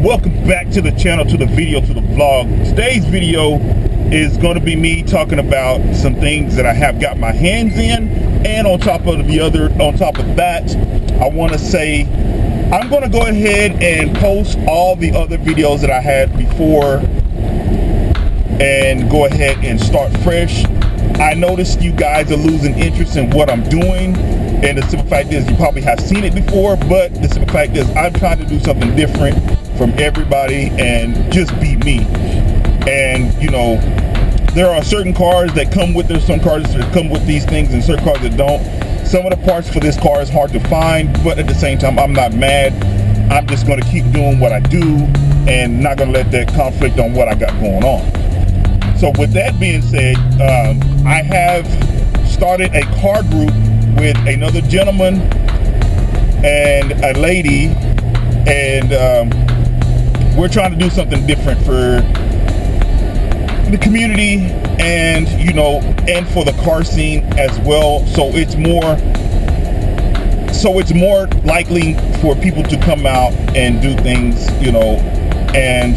welcome back to the channel, to the video, to the vlog. Today's video is going to be me talking about some things that I have got my hands in, and on top of that, I want to say I'm going to go ahead and post all the other videos that I had before and go ahead and start fresh. I noticed you guys are losing interest in what I'm doing, and the simple fact is you probably have seen it before, but the simple fact is I'm trying to do something different from everybody and just be me. And you know, there are certain cars that come with this, some cars that come with these things, and certain cars that don't. Some of the parts for this car is hard to find, but at the same time I'm not mad. I'm just going to keep doing what I do and not going to let that conflict on what I got going on. So with that being said, I have started a car group with another gentleman and a lady, and we're trying to do something different for the community and, you know, and for the car scene as well. So it's more likely for people to come out and do things, you know, and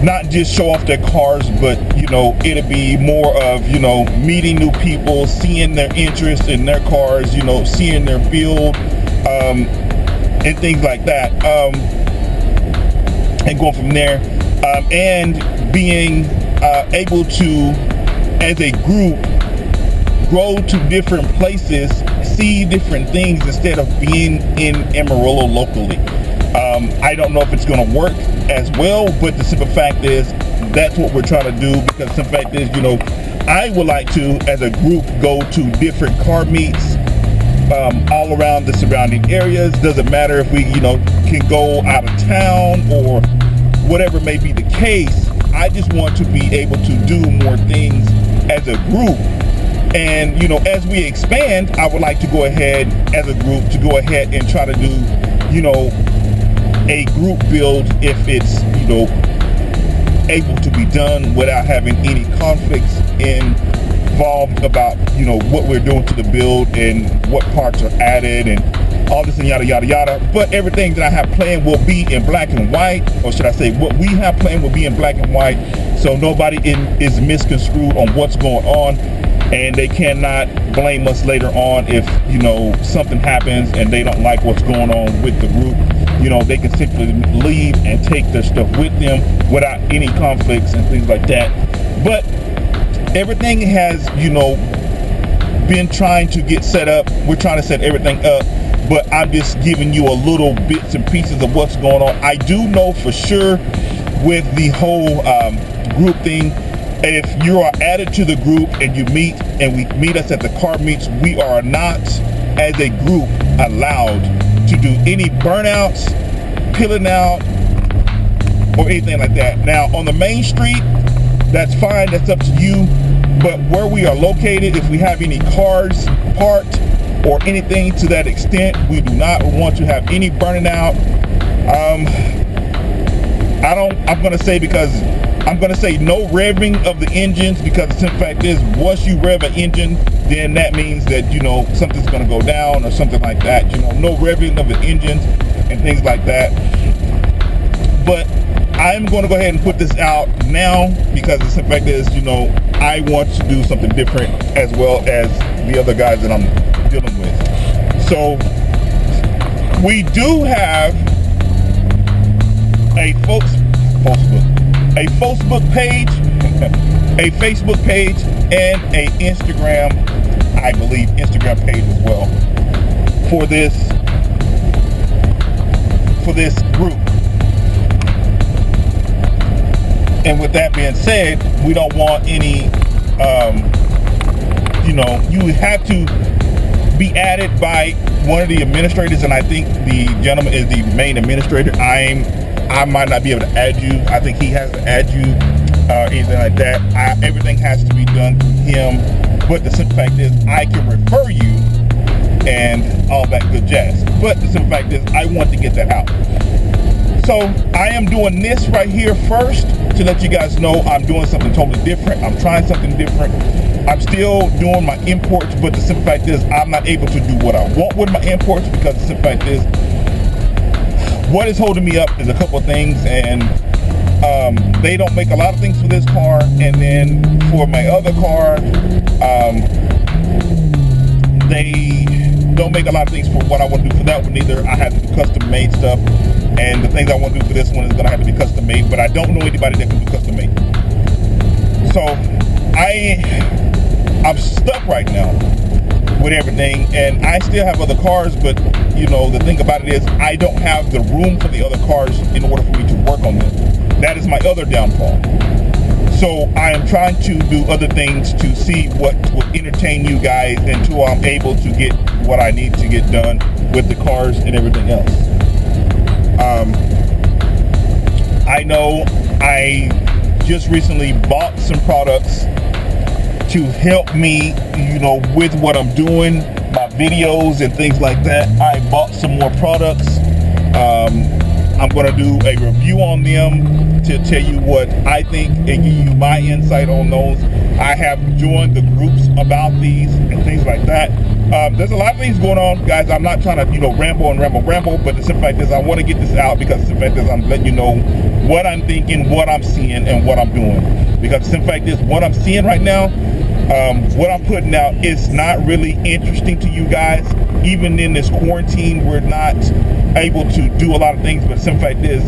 not just show off their cars, but, you know, it'll be more of, you know, meeting new people, seeing their interest in their cars, you know, seeing their build, and things like that, and going from there, and being able to, as a group, grow to different places, see different things instead of being in Amarillo locally. I don't know if it's going to work as well, but the simple fact is that's what we're trying to do, because the simple fact is, you know, I would like to, as a group, go to different car meets all around the surrounding areas. Doesn't matter if we, you know, can go out of town or whatever may be the case. I just want to be able to do more things as a group. And, you know, as we expand, I would like to go ahead as a group to go ahead and try to do, you know, a group build if it's, you know, able to be done without having any conflicts involved about, you know, what we're doing to the build and what parts are added and all this and yada yada yada. But everything that I have planned will be in black and white, or should I say what we have planned will be in black and white, so nobody is misconstrued on what's going on, and they cannot blame us later on if, you know, something happens and they don't like what's going on with the group. You know, they can simply leave and take their stuff with them without any conflicts and things like that. But everything has, you know, been trying to get set up. We're trying to set everything up, but I'm just giving you a little bits and pieces of what's going on. I do know for sure with the whole group thing, if you are added to the group and you meet and we meet us at the car meets, we are not as a group allowed to do any burnouts, peeling out, or anything like that. Now on the main street, that's fine, that's up to you, but where we are located, if we have any cars parked or anything to that extent, we do not want to have any burning out. I'm gonna say no revving of the engines, because the simple fact is, once you rev an engine, then that means that, you know, something's going to go down or something like that. You know, no revving of the engines and things like that. But I'm going to go ahead and put this out now, because the simple fact is, you know, I want to do something different as well as the other guys that I'm dealing with. So we do have a Facebook page, a Facebook page, and a Instagram, I believe, Instagram page as well for this group. And with that being said, we don't want any, you know, you have to be added by one of the administrators, and I think the gentleman is the main administrator. I might not be able to add you. I think he has to add you, anything like that. Everything has to be done through him. But the simple fact is, I can refer you and all that good jazz. But the simple fact is, I want to get that out. So I am doing this right here first to let you guys know I'm doing something totally different. I'm trying something different. I'm still doing my imports, but the simple fact is I'm not able to do what I want with my imports, because the simple fact is what is holding me up is a couple of things, and they don't make a lot of things for this car, and then for my other car, they don't make a lot of things for what I want to do for that one either. I have to do custom made stuff, and the things I want to do for this one is going to have to be custom made, but I don't know anybody that can do custom made. So I'm stuck right now with everything, and I still have other cars, but you know, the thing about it is I don't have the room for the other cars in order for me to work on them. That is my other downfall. So I am trying to do other things to see what will entertain you guys until I'm able to get what I need to get done with the cars and everything else. I know I just recently bought some products to help me, you know, with what I'm doing, my videos and things like that. I bought some more products. I'm going to do a review on them to tell you what I think and give you my insight on those. I have joined the groups about these and things like that. There's a lot of things going on, guys. I'm not trying to, you know, ramble, but the simple fact is I want to get this out because the simple fact is I'm letting you know what I'm thinking, what I'm seeing, and what I'm doing. Because the simple fact is what I'm seeing right now, what I'm putting out is not really interesting to you guys. Even in this quarantine, we're not able to do a lot of things, but the simple fact is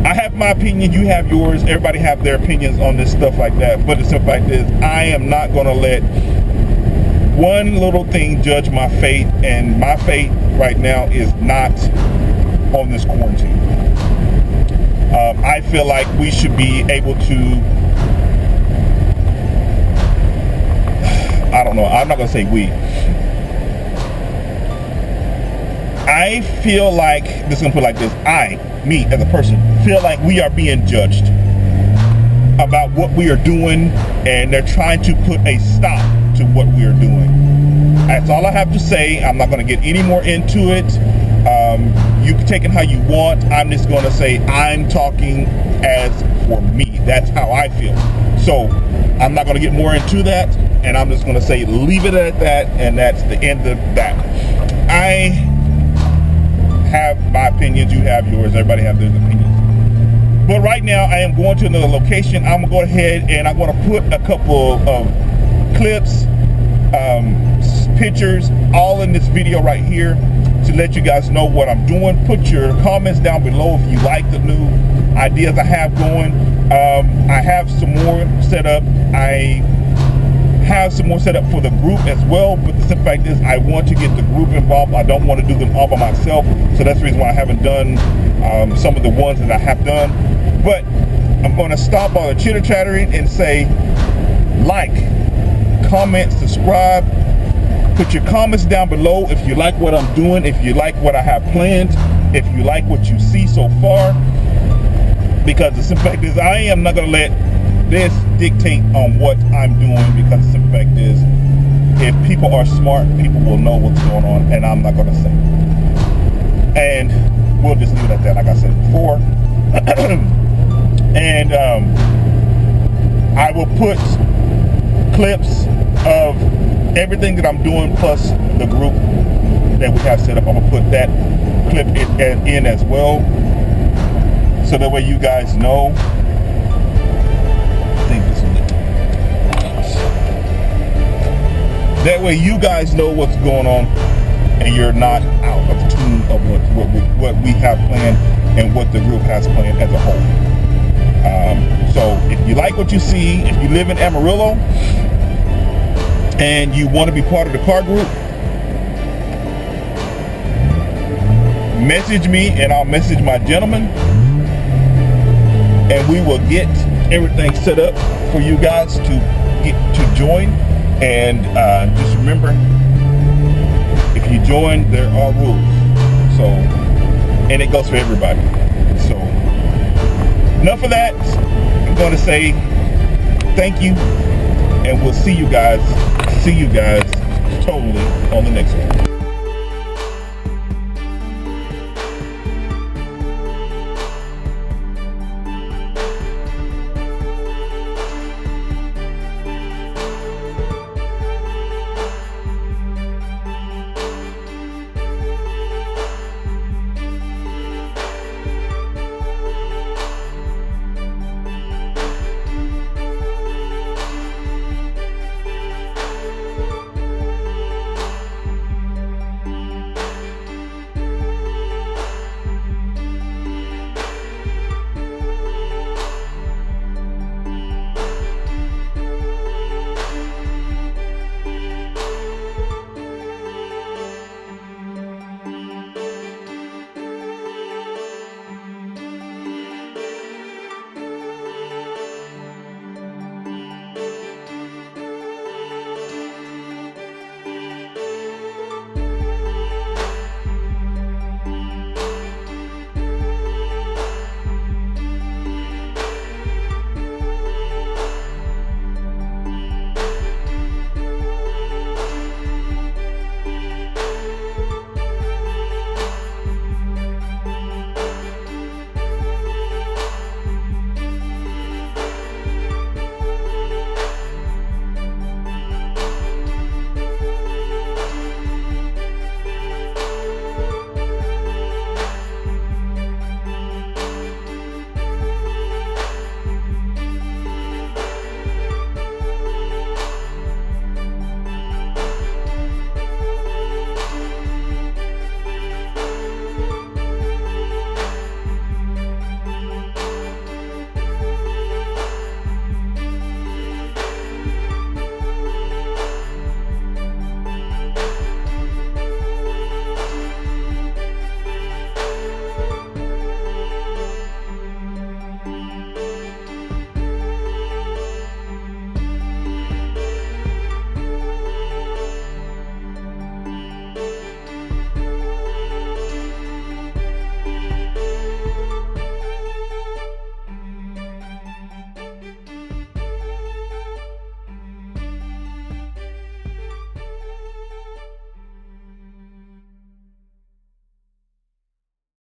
I have my opinion, you have yours, everybody have their opinions on this stuff like that, but the simple fact is I am not going to let one little thing judge my faith, and my faith right now is not on this quarantine. I feel like we should be able to, I don't know, I'm not going to say we. I feel like, this is going to put it like this, me as a person, feel like we are being judged about what we are doing, and they're trying to put a stop to what we are doing. That's all I have to say. I'm not going to get any more into it. You can take it how you want. I'm just going to say I'm talking as for me. That's how I feel. So I'm not going to get more into that, and I'm just going to say leave it at that, and that's the end of that. I have my opinions, you have yours, everybody have their opinions. But right now I am going to another location. I'm going to go ahead and I'm going to put a couple of clips, pictures, all in this video right here to let you guys know what I'm doing. Put your comments down below if you like the new ideas I have going. I have some more set up. I have some more set up for the group as well, but the simple fact is I want to get the group involved. I don't want to do them all by myself, so that's the reason why I haven't done some of the ones that I have done. But I'm going to stop all the chitter chattering and say like, comment, subscribe, put your comments down below if you like what I'm doing, if you like what I have planned, if you like what you see so far, because the simple fact is I am not going to let this dictate on what I'm doing, because the simple fact is if people are smart, people will know what's going on, and I'm not going to say. And we'll just leave it at that, like I said before. And I will put clips of everything that I'm doing plus the group that we have set up. I'm going to put that clip in as well, so that way you guys know. That way you guys know what's going on, and you're not out of tune of what we have planned and what the group has planned as a whole. So if you like what you see, if you live in Amarillo and you want to be part of the car group, message me and I'll message my gentleman, and we will get everything set up for you guys to join. And just remember, if you join, there are rules. So, and it goes for everybody. So, enough of that. I'm going to say thank you, and we'll see you guys totally on the next one.